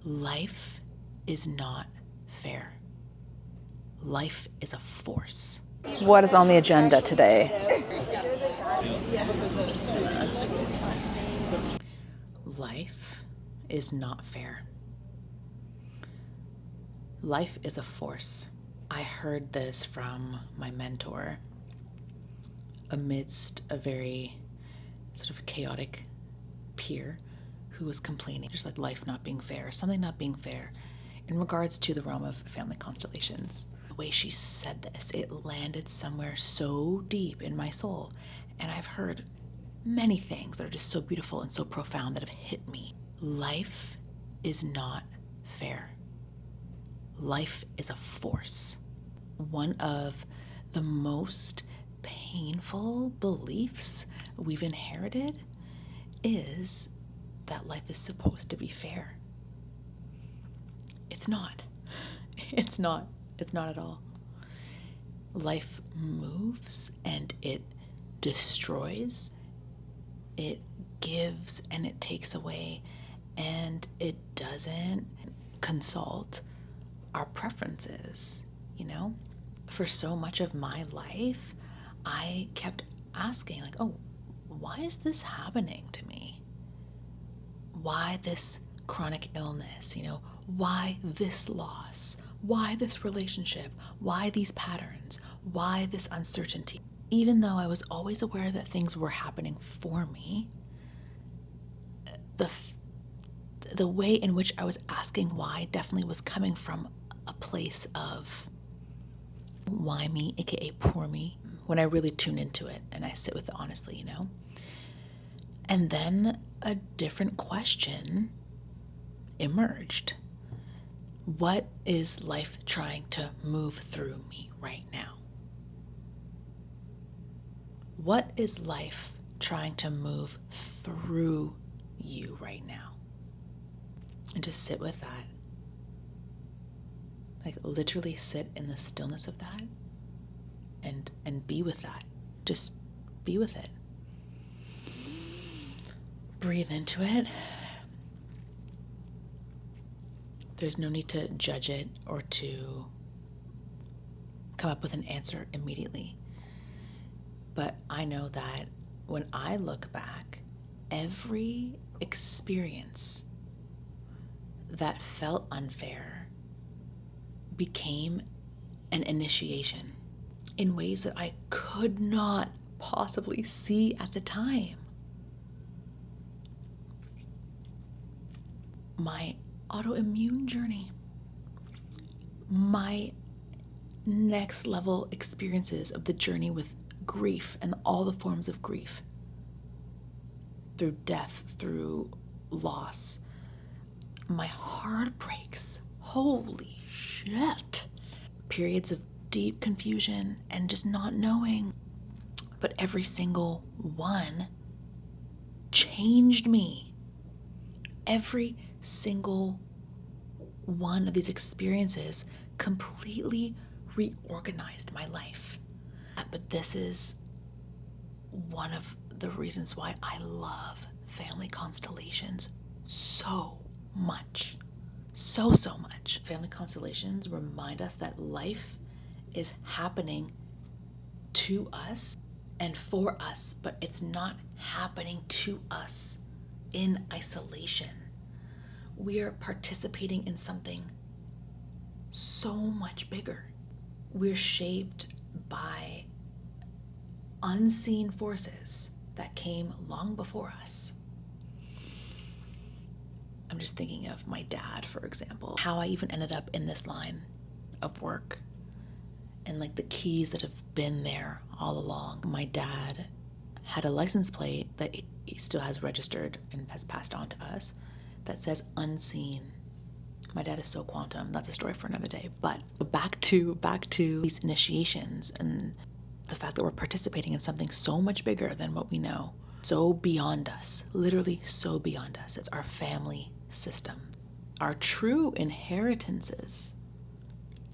Life is not fair. Life is a force. What is on the agenda today? Life is not fair. Life is a force. I heard this from my mentor amidst a very sort of chaotic peer who was complaining, just like life not being fair, something not being fair in regards to the realm of family constellations. The way she said this, it landed somewhere so deep in my soul. And I've heard many things that are just so beautiful and so profound that have hit me. Life is not fair. Life is a force. One of the most painful beliefs we've inherited is that life is supposed to be fair. It's not. It's not. It's not at all. Life moves and it destroys. It gives and it takes away, and it doesn't consult our preferences, you know? For so much of my life, I kept asking, like, oh, why is this happening to me? Why this chronic illness, you know? Why this loss? Why this relationship? Why these patterns? Why this uncertainty? Even though I was always aware that things were happening for me, the way in which I was asking why definitely was coming from a place of why me, aka poor me, when I really tune into it and I sit with it honestly, you know? And then a different question emerged. What is life trying to move through me right now? What is life trying to move through you right now? And just sit with that. Like literally sit in the stillness of that and be with that. Just be with it. Breathe into it. There's no need to judge it or to come up with an answer immediately. But I know that when I look back, every experience that felt unfair became an initiation in ways that I could not possibly see at the time. My autoimmune journey, my next level experiences of the journey with grief and all the forms of grief, through death, through loss, my heartbreaks, holy shit, periods of deep confusion and just not knowing, but every single one changed me. Every single one of these experiences completely reorganized my life. But this is one of the reasons why I love family constellations so much. So much. Family constellations remind us that life is happening to us and for us, but it's not happening to us in isolation. We are participating in something so much bigger. We're shaped by unseen forces that came long before us. I'm just thinking of my dad, for example, how I even ended up in this line of work and like the keys that have been there all along. My dad had a license plate that he still has registered and has passed on to us that says unseen. My dad is so quantum. That's a story for another day. But back to these initiations and the fact that we're participating in something so much bigger than what we know, so beyond us, literally so beyond us. It's our family system. Our true inheritances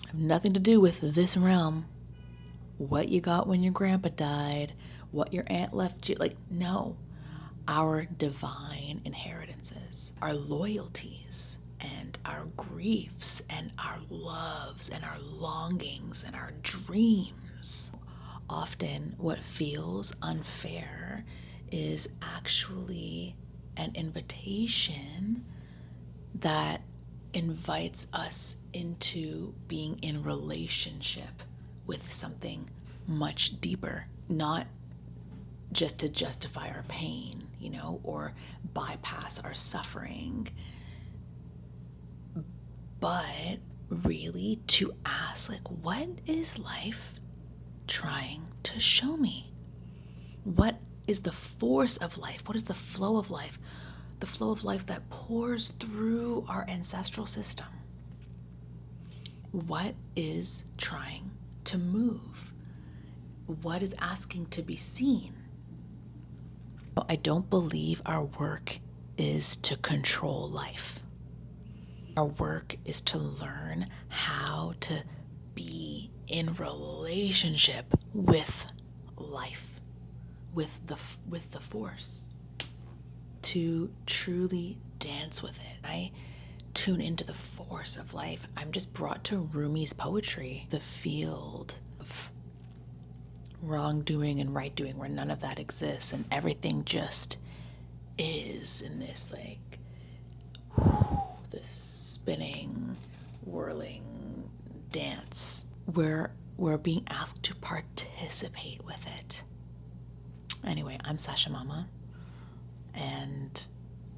have nothing to do with this realm. What you got when your grandpa died, what your aunt left you, like, no. Our divine inheritances, our loyalties, and our griefs and our loves and our longings and our dreams. Often what feels unfair is actually an invitation that invites us into being in relationship with something much deeper, not just to justify our pain, or bypass our suffering, but really to ask, what is life trying to show me? What is the force of life? What is the flow of life? The flow of life that pours through our ancestral system. What is trying to move? What is asking to be seen? I don't believe our work is to control life. Our work is to learn how to be in relationship with life, with the force, to truly dance with it. I tune into the force of life. I'm just brought to Rumi's poetry, the field of wrongdoing and right doing, where none of that exists and everything just is in this this spinning, whirling dance where we're being asked to participate with it. Anyway, I'm SashaMama, and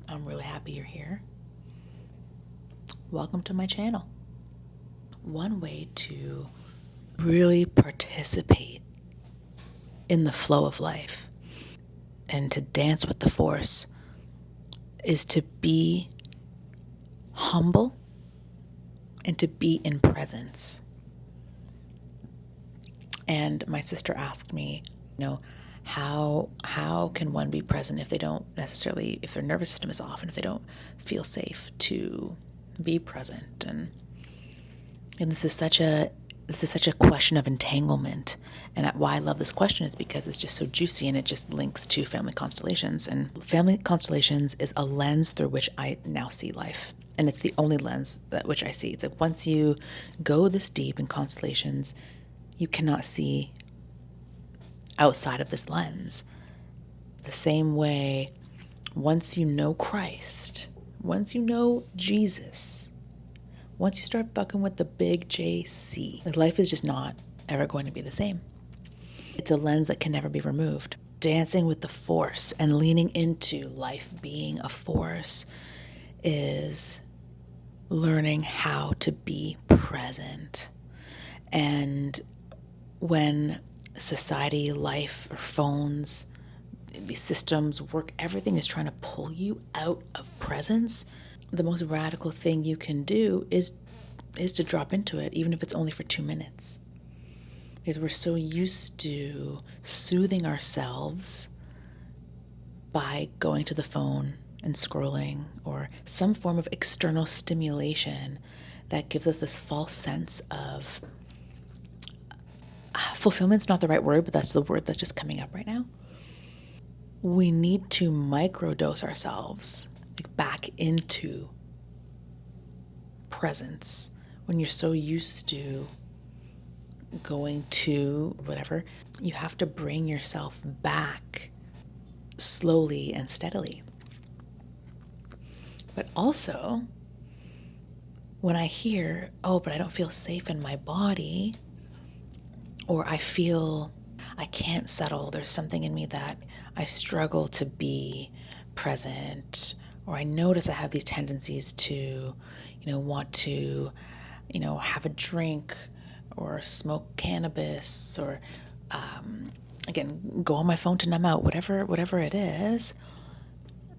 I'm really happy you're here. Welcome to my channel. One way to really participate in the flow of life and to dance with the force is to be humble and to be in presence. And my sister asked me, how can one be present if they don't necessarily, if their nervous system is off and if they don't feel safe to be present? And this is such a question of entanglement. And why I love this question is because it's just so juicy and it just links to Family Constellations. And Family Constellations is a lens through which I now see life. And it's the only lens that which I see. It's like once you go this deep in constellations, you cannot see outside of this lens. The same way, once you know Christ, once you know Jesus, once you start fucking with the big JC, life is just not ever going to be the same. It's a lens that can never be removed. Dancing with the force and leaning into life being a force is learning how to be present. And when society, life, or phones, these systems, work, everything is trying to pull you out of presence, the most radical thing you can do is to drop into it, even if it's only for 2 minutes. Because we're so used to soothing ourselves by going to the phone and scrolling, or some form of external stimulation that gives us this false sense of fulfillment's not the right word, but that's the word that's just coming up right now. We need to microdose ourselves back into presence. When you're so used to going to whatever, you have to bring yourself back slowly and steadily. But also, when I hear, but I don't feel safe in my body, or I feel I can't settle, there's something in me that I struggle to be present, or I notice I have these tendencies to, want to, have a drink or smoke cannabis, or again, go on my phone to numb out, whatever it is.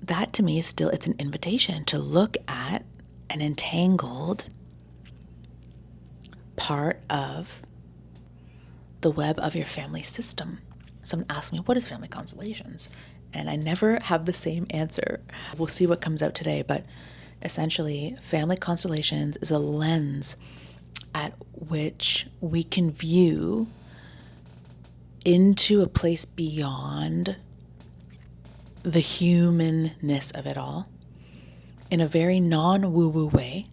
That to me is still, it's an invitation to look at an entangled part of the web of your family system. Someone asked me, what is Family Constellations? And I never have the same answer. We'll see what comes out today, but essentially, Family Constellations is a lens at which we can view into a place beyond the humanness of it all in a very non-woo-woo way,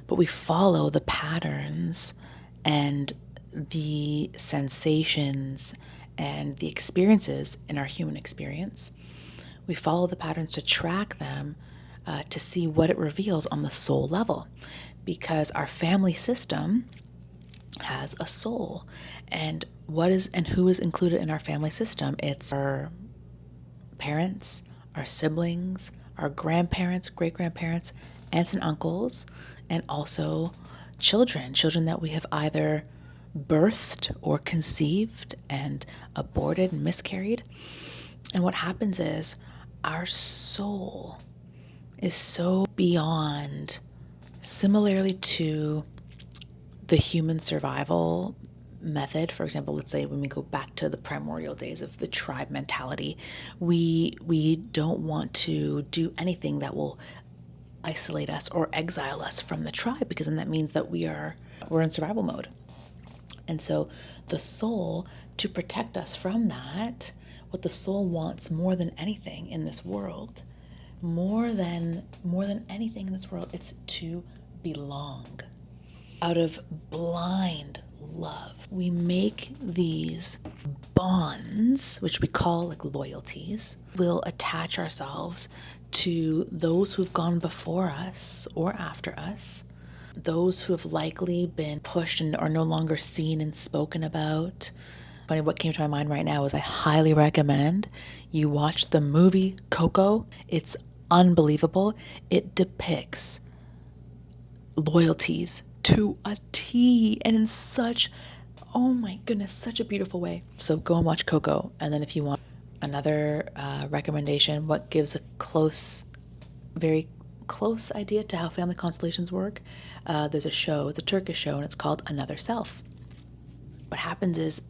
but we follow the patterns and the sensations and the experiences in our human experience. We follow the patterns to track them, to see what it reveals on the soul level, because our family system has a soul. And who is included in our family system? It's our parents, our siblings, our grandparents, great-grandparents, aunts and uncles, and also children that we have either birthed or conceived and aborted and miscarried. And what happens is our soul is so beyond, similarly to the human survival method. For example, let's say when we go back to the primordial days of the tribe mentality, we don't want to do anything that will isolate us or exile us from the tribe, because then that means that we're in survival mode. And so the soul, to protect us from that, what the soul wants more than anything in this world, more than anything in this world, it's to belong. Out of blind love, we make these bonds, which we call like loyalties. We'll attach ourselves to those who've gone before us or after us, those who have likely been pushed and are no longer seen and spoken about. Funny, what came to my mind right now is I highly recommend you watch the movie Coco. It's unbelievable. It depicts loyalties to a T, and in such, oh my goodness, such a beautiful way. So go and watch Coco. And then if you want another recommendation, what gives a very close idea to how family constellations work, there's a show, it's a Turkish show, and it's called Another Self. What happens is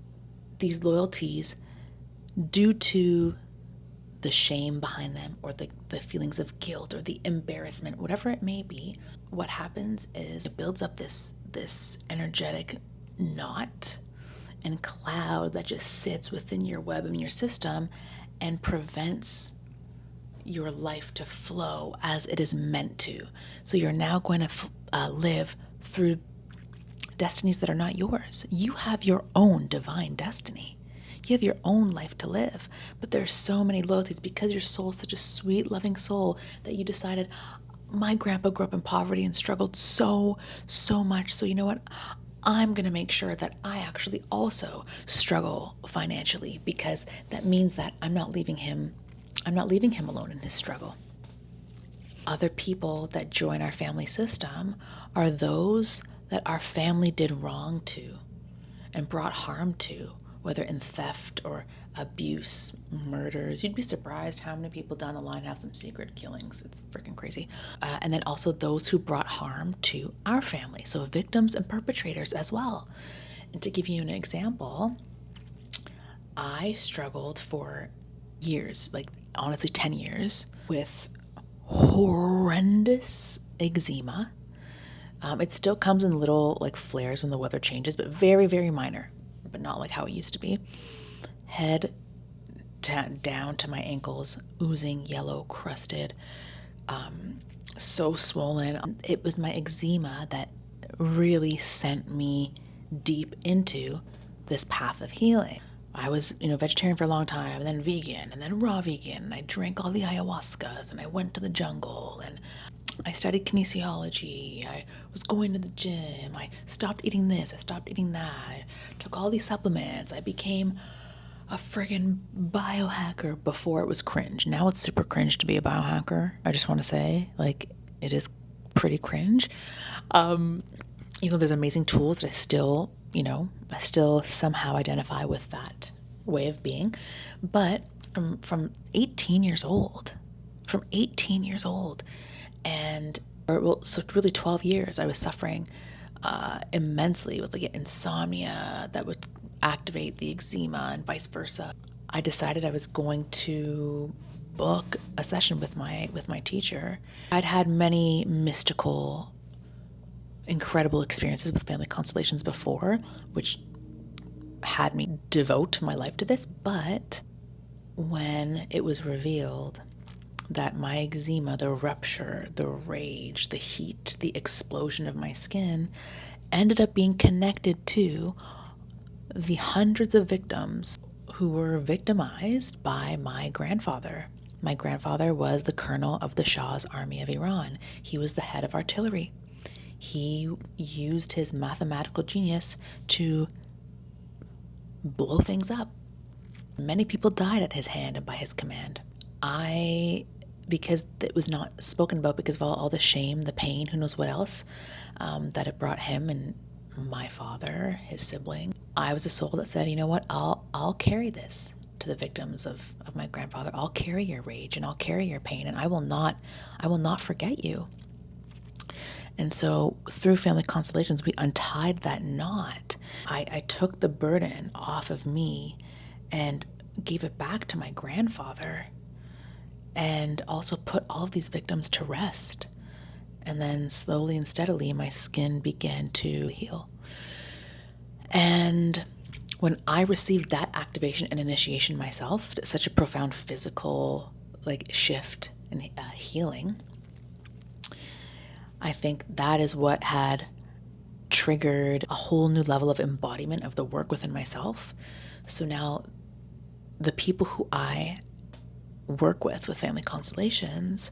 these loyalties, due to the shame behind them, or the feelings of guilt or the embarrassment, whatever it may be, what happens is it builds up this energetic knot and cloud that just sits within your web and your system and prevents your life to flow as it is meant to. So you're now going to live through destinies that are not yours. You have your own divine destiny. You have your own life to live. But there's so many loyalties because your soul is such a sweet, loving soul that you decided, my grandpa grew up in poverty and struggled so much. So you know what? I'm going to make sure that I actually also struggle financially, because that means that I'm not leaving him alone in his struggle. Other people that join our family system are those that our family did wrong to and brought harm to, whether in theft or abuse, murders. You'd be surprised how many people down the line have some secret killings. It's freaking crazy. And then also those who brought harm to our family. So victims and perpetrators as well. And to give you an example, I struggled for years, like honestly 10 years, with horrendous eczema. It still comes in little like flares when the weather changes, but very, very minor, but not like how it used to be. Head down to my ankles, oozing, yellow, crusted, so swollen. It was my eczema that really sent me deep into this path of healing. I was, vegetarian for a long time, and then vegan, and then raw vegan, and I drank all the ayahuascas, and I went to the jungle, and I studied kinesiology, I was going to the gym, I stopped eating this, I stopped eating that, I took all these supplements, I became a friggin' biohacker before it was cringe. Now it's super cringe to be a biohacker. I just want to say, like, it is pretty cringe. Even though there's amazing tools that I still somehow identify with that way of being. But from 18 years old, and so really 12 years, I was suffering immensely with like insomnia that would activate the eczema and vice versa. I decided I was going to book a session with my teacher. I'd had many mystical, incredible experiences with family constellations before, which had me devote my life to this. But when it was revealed that my eczema, the rupture, the rage, the heat, the explosion of my skin ended up being connected to the hundreds of victims who were victimized by my grandfather. My grandfather was the colonel of the Shah's army of Iran. He was the head of artillery. He used his mathematical genius to blow things up. Many people died at his hand and by his command. Because it was not spoken about because of all the shame, the pain, who knows what else, that it brought him and my father, his sibling. I was a soul that said, you know what, I'll carry this to the victims of my grandfather. I'll carry your rage and I'll carry your pain, and I will not forget you. And so through Family Constellations, we untied that knot. I took the burden off of me and gave it back to my grandfather, and also put all of these victims to rest. And then slowly and steadily, my skin began to heal. And when I received that activation and initiation myself, such a profound physical shift and healing, I think that is what had triggered a whole new level of embodiment of the work within myself. So now the people who I work with Family Constellations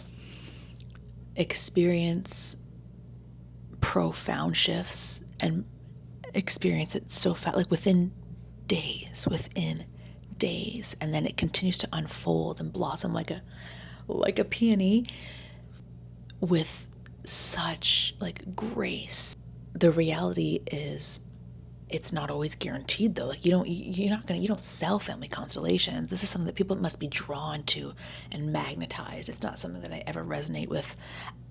experience profound shifts and experience it so fast, within days, and then it continues to unfold and blossom like a peony with such grace. The reality is, it's not always guaranteed though. You don't sell Family Constellations. This is something that people must be drawn to and magnetized. It's not something that I ever resonate with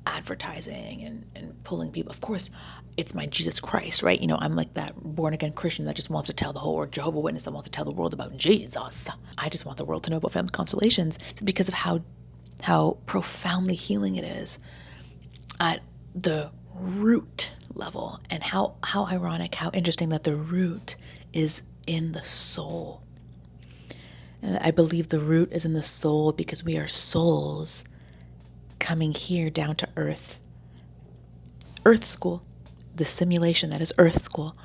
advertising and pulling people. Of course, it's my Jesus Christ, right? I'm like that born again Christian that just wants to tell the whole, or Jehovah's Witness that wants to tell the world about Jesus. I just want the world to know about Family Constellations just because of how profoundly healing it is at the root level, and how ironic, how interesting that the root is in the soul. And I believe the root is in the soul because we are souls coming here down to earth school, the simulation that is earth school,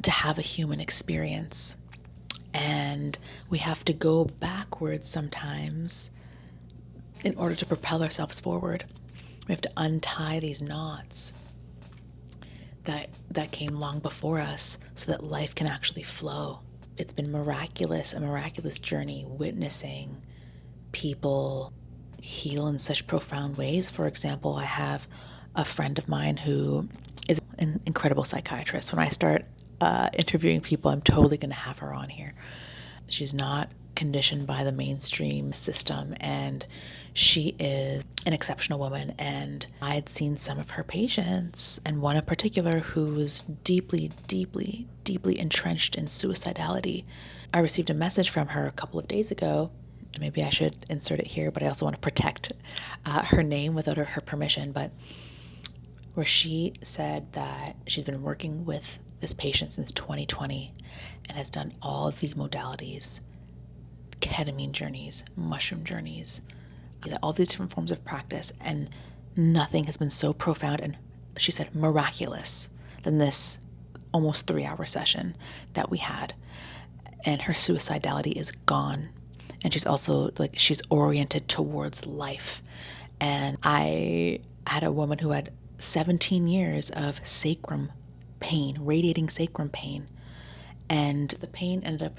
to have a human experience. And we have to go backwards sometimes in order to propel ourselves forward. We have to untie these knots that came long before us so that life can actually flow. It's been a miraculous journey witnessing people heal in such profound ways. For example, I have a friend of mine who is an incredible psychiatrist. When I start interviewing people, I'm totally going to have her on here. She's not conditioned by the mainstream system, and she is an exceptional woman. And I had seen some of her patients, and one in particular who was deeply entrenched in suicidality. I received a message from her a couple of days ago. Maybe I should insert it here, but I also want to protect her name without her permission. But where she said that she's been working with this patient since 2020 and has done all of these modalities, ketamine journeys, mushroom journeys, all these different forms of practice, and nothing has been so profound and, she said, miraculous than this almost 3-hour session that we had. And her suicidality is gone. And she's also she's oriented towards life. And I had a woman who had 17 years of sacrum pain, radiating sacrum pain. And the pain ended up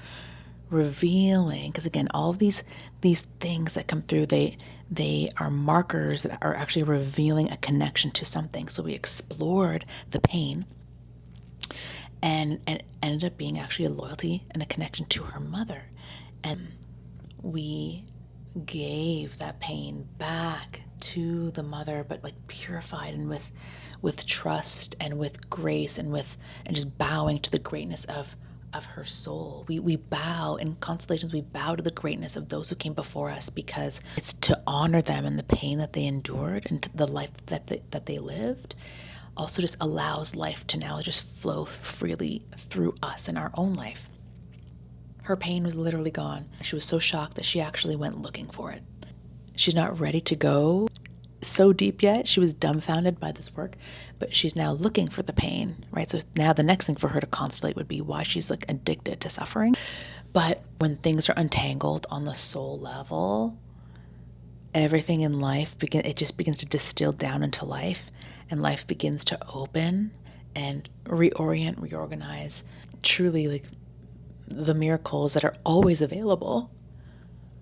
revealing, because again, all of these things that come through, they are markers that are actually revealing a connection to something. So we explored the pain, and it ended up being actually a loyalty and a connection to her mother. And we gave that pain back to the mother, but purified and with trust and with grace and just bowing to the greatness of her soul. We bow in constellations. We bow to the greatness of those who came before us, because it's to honor them and the pain that they endured and the life that they lived. Also just allows life to now just flow freely through us in our own life. Her pain was literally gone. She was so shocked that she actually went looking for it. She's not ready to go so deep yet. She was dumbfounded by this work, but she's now looking for the pain, right? So now the next thing for her to constellate would be why she's like addicted to suffering. But when things are untangled on the soul level, everything in life it just begins to distill down into life, and life begins to open and reorient, reorganize. Truly, like, the miracles that are always available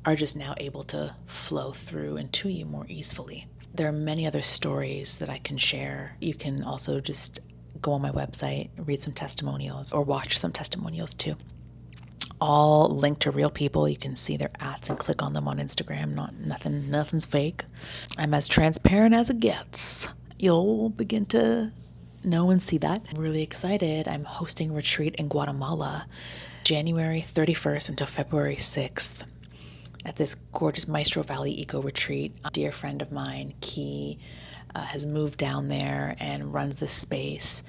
are just now able to flow through and to you more easily. There are many other stories that I can share. You can also just go on my website, read some testimonials, or watch some testimonials too. All linked to real people. You can see their ads and click on them on Instagram. Nothing's fake. I'm as transparent as it gets. You'll begin to know and see that. I'm really excited. I'm hosting a retreat in Guatemala, January 31st until February 6th. At this gorgeous Maestro Valley Eco Retreat. A dear friend of mine, Key, has moved down there and runs this space.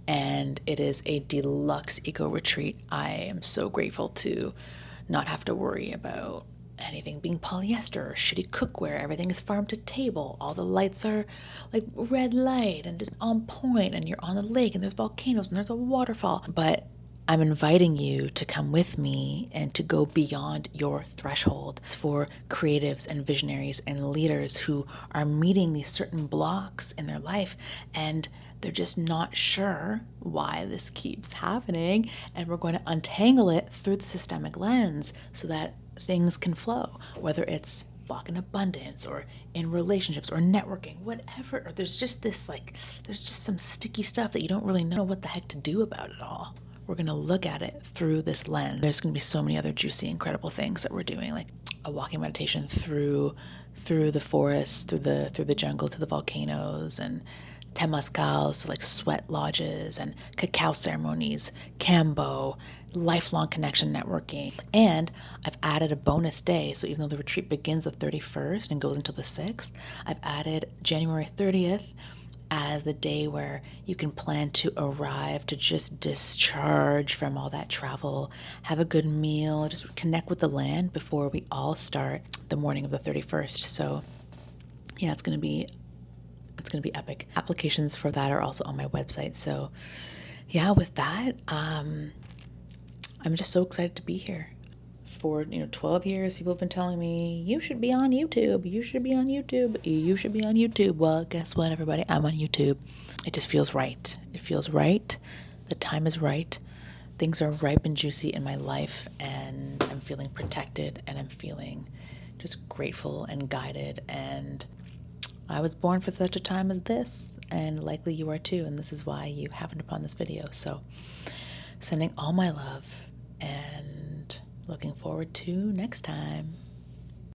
And it is a deluxe eco retreat. I am so grateful to not have to worry about anything being polyester or shitty cookware. Everything is farm to table. All the lights are like red light and just on point, and you're on the lake and there's volcanoes and there's a waterfall. But I'm inviting you to come with me and to go beyond your threshold. It's for creatives and visionaries and leaders who are meeting these certain blocks in their life, and they're just not sure why this keeps happening. And we're going to untangle it through the systemic lens so that things can flow, whether it's block in abundance or in relationships or networking, whatever. Or there's just some sticky stuff that you don't really know what the heck to do about it all. We're going to look at it through this lens. There's going to be so many other juicy, incredible things that we're doing, like a walking meditation through the forest, through the jungle, to the volcanoes, and temazcals, so like sweat lodges, and cacao ceremonies, kambo, lifelong connection networking. And I've added a bonus day. So even though the retreat begins the 31st and goes until the 6th, I've added January 30th as the day where you can plan to arrive, to just discharge from all that travel, have a good meal, just connect with the land before we all start the morning of the 31st. So yeah, it's going to be epic. Applications for that are also on my website. So yeah, with that, I'm just so excited to be here. For 12 years, people have been telling me, you should be on YouTube, you should be on YouTube, you should be on YouTube. Well, guess what, everybody? I'm on YouTube. It just feels right. It feels right. The time is right. Things are ripe and juicy in my life, and I'm feeling protected, and I'm feeling just grateful and guided. And I was born for such a time as this, and likely you are too, and this is why you happened upon this video. So sending all my love, and looking forward to next time.